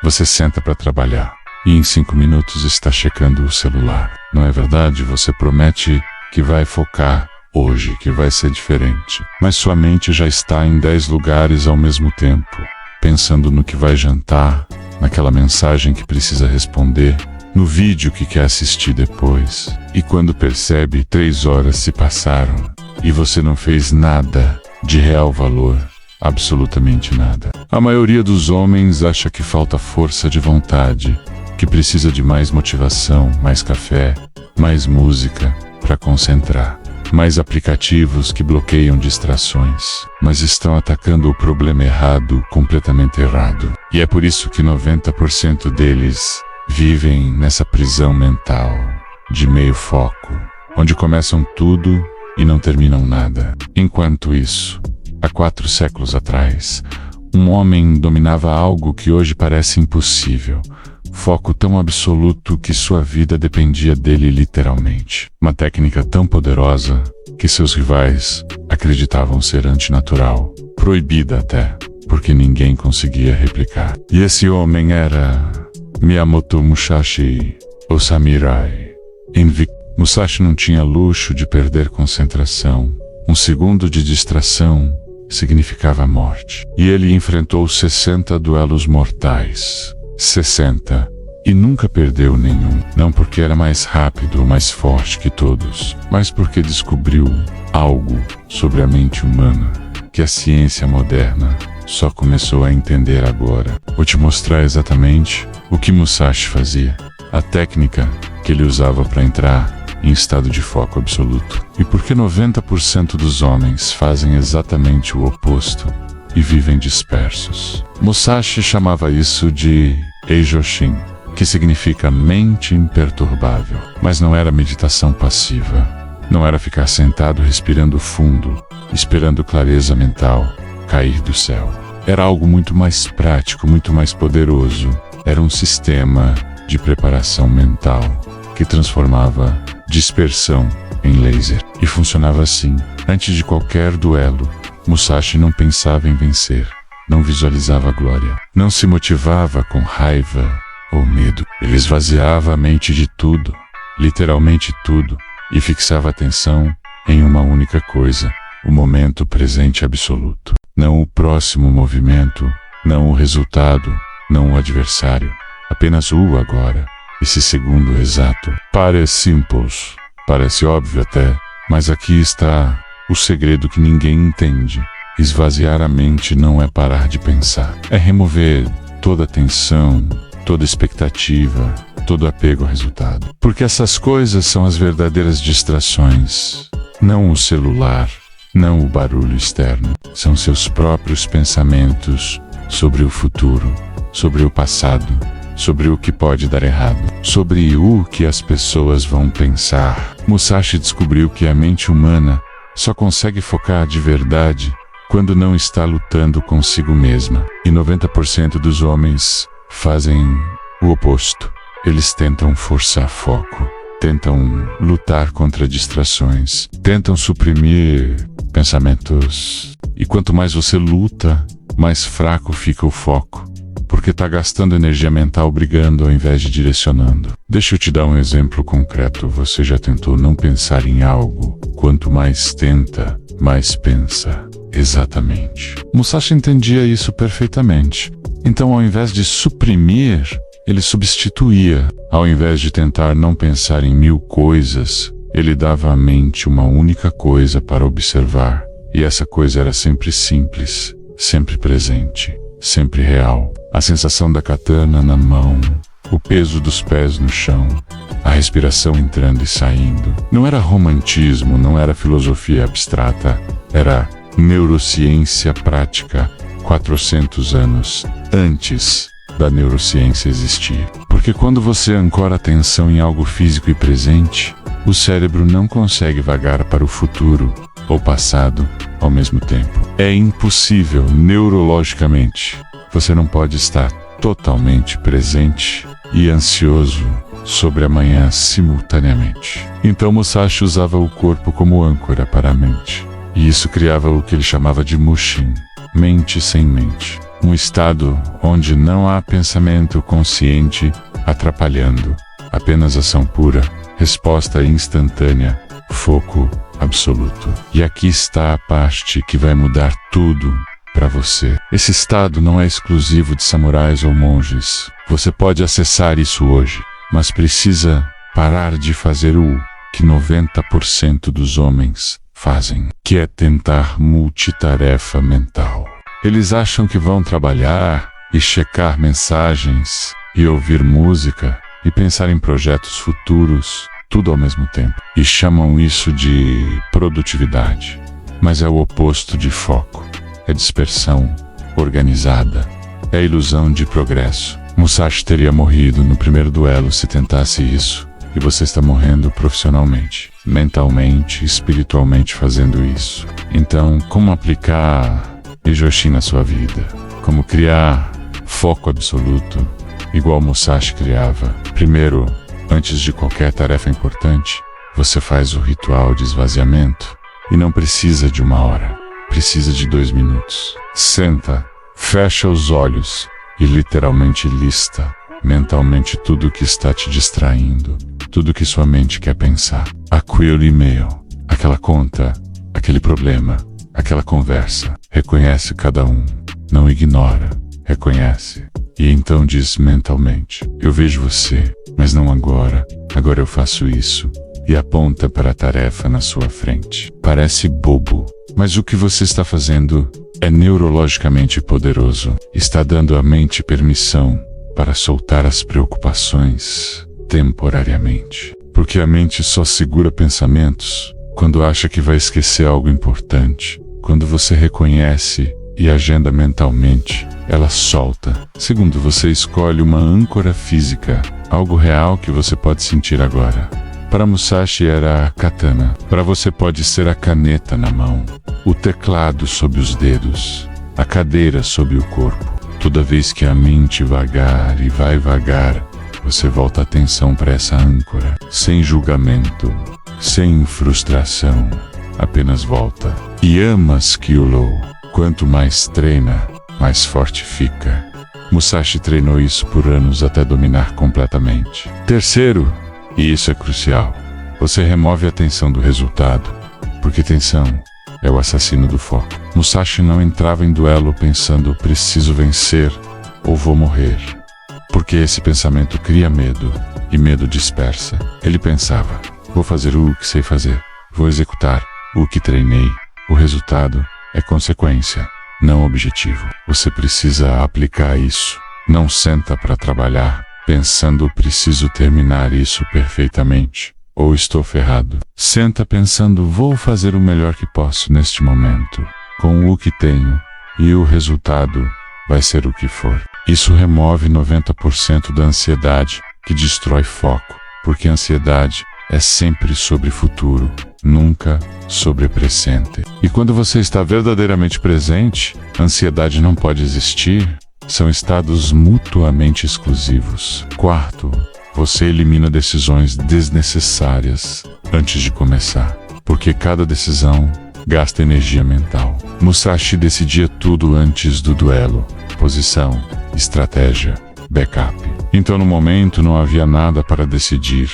Você senta para trabalhar e em 5 minutos está checando o celular. Não é verdade? Você promete que vai focar hoje, que vai ser diferente. Mas sua mente já está em 10 lugares ao mesmo tempo, pensando no que vai jantar, naquela mensagem que precisa responder, no vídeo que quer assistir depois. E quando percebe, 3 horas se passaram e você não fez nada de real valor. Absolutamente nada. A maioria dos homens acha que falta força de vontade, que precisa de mais motivação, mais café, mais música para concentrar, mais aplicativos que bloqueiam distrações, mas estão atacando o problema errado, completamente errado. E é por isso que 90% deles vivem nessa prisão mental de meio foco, onde começam tudo e não terminam nada. Enquanto isso, há 4 séculos atrás, um homem dominava algo que hoje parece impossível. Foco tão absoluto que sua vida dependia dele literalmente. Uma técnica tão poderosa que seus rivais acreditavam ser antinatural, proibida até, porque ninguém conseguia replicar. E esse homem era Miyamoto Musashi, o samurai invicto. Musashi não tinha luxo de perder concentração. Um segundo de distração significava morte. E ele enfrentou 60 duelos mortais. 60. E nunca perdeu nenhum. Não porque era mais rápido ou mais forte que todos, mas porque descobriu algo sobre a mente humana que a ciência moderna só começou a entender agora. Vou te mostrar exatamente o que Musashi fazia. A técnica que ele usava para entrar em estado de foco absoluto. E por que 90% dos homens fazem exatamente o oposto e vivem dispersos? Musashi chamava isso de Eijoshin, que significa mente imperturbável. Mas não era meditação passiva. Não era ficar sentado respirando fundo, esperando clareza mental cair do céu. Era algo muito mais prático, muito mais poderoso. Era um sistema de preparação mental que transformava dispersão em laser. E funcionava assim. Antes de qualquer duelo, Musashi não pensava em vencer, não visualizava a glória, não se motivava com raiva ou medo. Ele esvaziava a mente de tudo, literalmente tudo, e fixava a atenção em uma única coisa, o momento presente absoluto. Não o próximo movimento, não o resultado, não o adversário, apenas o agora. Esse segundo exato. Parece simples, parece óbvio até, mas aqui está o segredo que ninguém entende. Esvaziar a mente não é parar de pensar. É remover toda a tensão, toda expectativa, todo apego ao resultado. Porque essas coisas são as verdadeiras distrações. Não o celular, não o barulho externo. São seus próprios pensamentos sobre o futuro, sobre o passado, sobre o que pode dar errado, sobre o que as pessoas vão pensar. Musashi descobriu que a mente humana só consegue focar de verdade quando não está lutando consigo mesma. E 90% dos homens fazem o oposto. Eles tentam forçar foco, tentam lutar contra distrações, tentam suprimir pensamentos. E quanto mais você luta, mais fraco fica o foco, porque está gastando energia mental brigando ao invés de direcionando. Deixa eu te dar um exemplo concreto. Você já tentou não pensar em algo? Quanto mais tenta, mais pensa. Exatamente. Musashi entendia isso perfeitamente. Então, ao invés de suprimir, ele substituía. Ao invés de tentar não pensar em 1000 coisas, ele dava à mente uma única coisa para observar. E essa coisa era sempre simples, sempre presente, sempre real. A sensação da katana na mão, o peso dos pés no chão, a respiração entrando e saindo. Não era romantismo, não era filosofia abstrata, era neurociência prática 400 anos antes da neurociência existir. Porque quando você ancora atenção em algo físico e presente, o cérebro não consegue vagar para o futuro ou passado ao mesmo tempo. É impossível neurologicamente. Você não pode estar totalmente presente e ansioso sobre amanhã simultaneamente. Então Musashi usava o corpo como âncora para a mente. E isso criava o que ele chamava de mushin, mente sem mente. um estado onde não há pensamento consciente atrapalhando, apenas ação pura, resposta instantânea, foco absoluto. E aqui está a parte que vai mudar tudo para você. Esse estado não é exclusivo de samurais ou monges. Você pode acessar isso hoje, mas precisa parar de fazer o que 90% dos homens fazem, que é tentar multitarefa mental. Eles acham que vão trabalhar e checar mensagens e ouvir música e pensar em projetos futuros, tudo ao mesmo tempo. E chamam isso de produtividade. Mas é o oposto de foco. É dispersão organizada. É a ilusão de progresso. Musashi teria morrido no primeiro duelo se tentasse isso. E você está morrendo profissionalmente, mentalmente, espiritualmente fazendo isso. Então, como aplicar Ijoshin na sua vida? Como criar foco absoluto, igual Musashi criava? Primeiro, antes de qualquer tarefa importante, você faz o ritual de esvaziamento. E não precisa de 1 hora, precisa de 2 minutos. Senta, fecha os olhos e literalmente lista mentalmente tudo que está te distraindo, tudo que sua mente quer pensar. Aquele e-mail, aquela conta, aquele problema, aquela conversa. Reconhece cada um, não ignora, reconhece. E então diz mentalmente: eu vejo você, mas não agora, agora eu faço isso. E aponta para a tarefa na sua frente. Parece bobo, mas o que você está fazendo é neurologicamente poderoso. Está dando à mente permissão para soltar as preocupações temporariamente. Porque a mente só segura pensamentos quando acha que vai esquecer algo importante. Quando você reconhece e agenda mentalmente, ela solta. Segundo, você escolhe uma âncora física, algo real que você pode sentir agora. Para Musashi era a katana. Para você pode ser a caneta na mão, o teclado sob os dedos, a cadeira sob o corpo. Toda vez que a mente vagar e vai vagar, você volta a atenção para essa âncora, sem julgamento, sem frustração, apenas volta. E amas Kyulo. Quanto mais treina, mais forte fica. Musashi treinou isso por anos até dominar completamente. Terceiro, e isso é crucial, você remove a tensão do resultado, porque tensão é o assassino do foco. Musashi não entrava em duelo pensando preciso vencer ou vou morrer, porque esse pensamento cria medo, e medo dispersa. Ele pensava, vou fazer o que sei fazer, vou executar o que treinei. O resultado é consequência, não objetivo. Você precisa aplicar isso. Não senta para trabalhar pensando preciso terminar isso perfeitamente, ou estou ferrado. Senta pensando vou fazer o melhor que posso neste momento, com o que tenho, e o resultado vai ser o que for. Isso remove 90% da ansiedade que destrói foco, porque a ansiedade é sempre sobre futuro, nunca sobre presente. E quando você está verdadeiramente presente, a ansiedade não pode existir. São estados mutuamente exclusivos. Quarto, você elimina decisões desnecessárias antes de começar, porque cada decisão gasta energia mental. Musashi decidia tudo antes do duelo: posição, estratégia, backup. Então no momento não havia nada para decidir,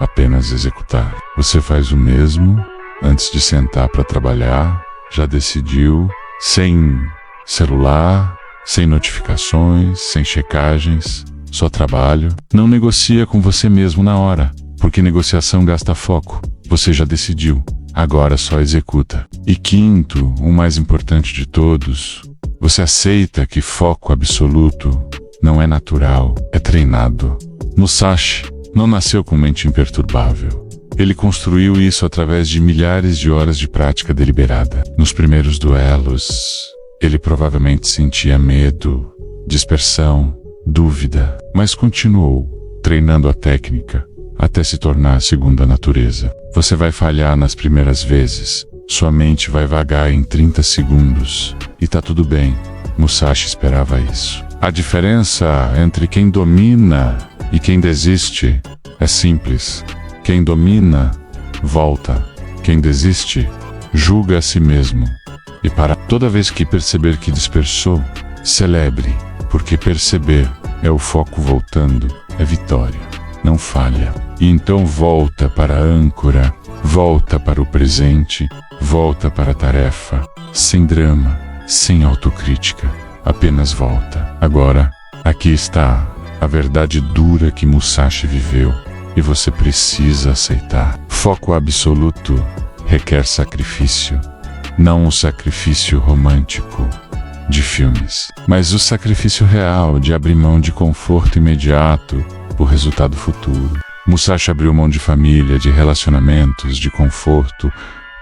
apenas executar. Você faz o mesmo antes de sentar para trabalhar, já decidiu, sem celular, sem notificações, sem checagens, só trabalho. Não negocia com você mesmo na hora, porque negociação gasta foco. Você já decidiu, agora só executa. E quinto, o mais importante de todos, você aceita que foco absoluto não é natural, é treinado. Musashi não nasceu com mente imperturbável. Ele construiu isso através de milhares de horas de prática deliberada. Nos primeiros duelos, ele provavelmente sentia medo, dispersão, dúvida, mas continuou treinando a técnica até se tornar a segunda natureza. Você vai falhar nas primeiras vezes, sua mente vai vagar em 30 segundos, e tá tudo bem. Musashi esperava isso. A diferença entre quem domina e quem desiste é simples. Quem domina, volta. Quem desiste, julga a si mesmo. E para toda vez que perceber que dispersou, Celebre, porque perceber é o foco voltando, é vitória. Não falha. E então volta para a âncora, volta para o presente, volta para a tarefa, sem drama, sem autocrítica, apenas volta. Agora, aqui está a verdade dura que Musashi viveu e você precisa aceitar. Foco absoluto requer sacrifício, não o sacrifício romântico de filmes, mas o sacrifício real de abrir mão de conforto imediato por resultado futuro. Musashi abriu mão de família, de relacionamentos, de conforto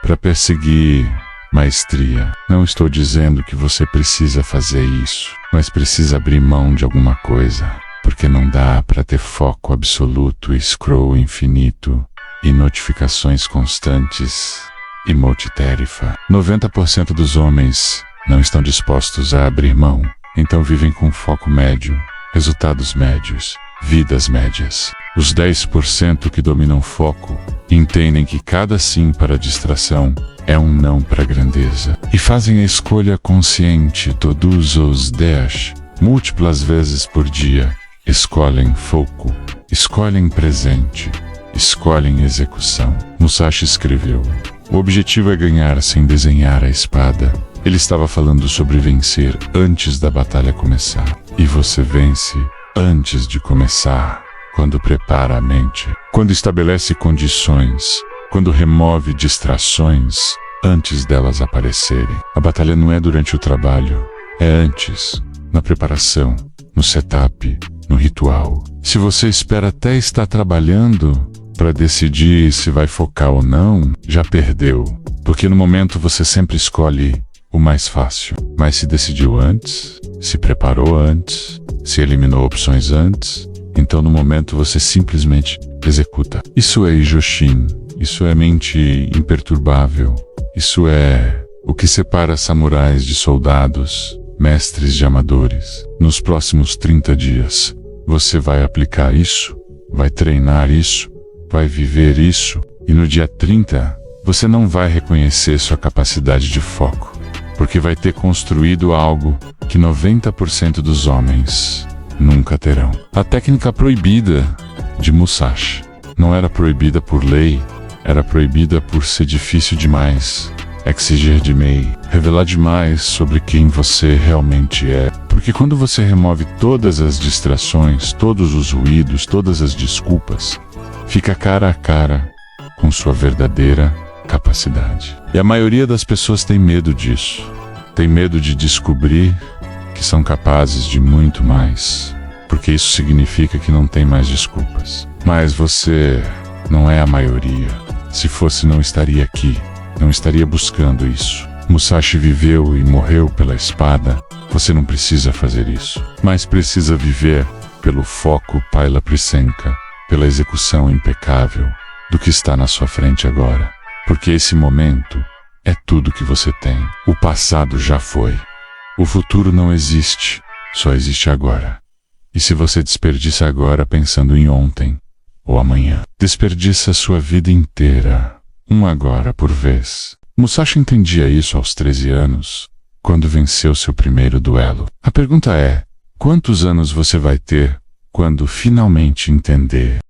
para perseguir maestria. Não estou dizendo que você precisa fazer isso, mas precisa abrir mão de alguma coisa, porque não dá para ter foco absoluto e scroll infinito e notificações constantes e multitarefa. 90% dos homens não estão dispostos a abrir mão, então vivem com foco médio, resultados médios, vidas médias. Os 10% que dominam foco entendem que cada sim para distração é um não para grandeza e fazem a escolha consciente todos os 10, múltiplas vezes por dia. Escolhem foco, escolhem presente, escolhem execução. Musashi escreveu: o objetivo é ganhar sem desenhar a espada. Ele estava falando sobre vencer antes da batalha começar. E você vence antes de começar, quando prepara a mente, quando estabelece condições, quando remove distrações antes delas aparecerem. A batalha não é durante o trabalho, é antes, na preparação, no setup, no ritual. Se você espera até estar trabalhando para decidir se vai focar ou não, já perdeu, porque no momento você sempre escolhe o mais fácil. Mas se decidiu antes, se preparou antes, se eliminou opções antes, então no momento você simplesmente executa. Isso é Ijoshin, isso é mente imperturbável, isso é o que separa samurais de soldados, mestres de amadores. Nos próximos 30 dias, você vai aplicar isso, vai treinar isso, vai viver isso, e no dia 30, você não vai reconhecer sua capacidade de foco, porque vai ter construído algo que 90% dos homens nunca terão. A técnica proibida de Musashi não era proibida por lei, era proibida por ser difícil demais, exigir demais, revelar demais sobre quem você realmente é. Porque quando você remove todas as distrações, todos os ruídos, todas as desculpas, fica cara a cara com sua verdadeira capacidade. E a maioria das pessoas tem medo disso. Tem medo de descobrir que são capazes de muito mais, porque isso significa que não tem mais desculpas. Mas você não é a maioria. Se fosse, não estaria aqui, não estaria buscando isso. Musashi viveu e morreu pela espada. Você não precisa fazer isso, mas precisa viver pelo foco Paila Prisenka, pela execução impecável do que está na sua frente agora. Porque esse momento é tudo que você tem. O passado já foi. O futuro não existe, só existe agora. E se você desperdiça agora pensando em ontem ou amanhã, desperdiça sua vida inteira, um agora por vez. Musashi entendia isso aos 13 anos, quando venceu seu primeiro duelo. A pergunta é: quantos anos você vai ter quando finalmente entender?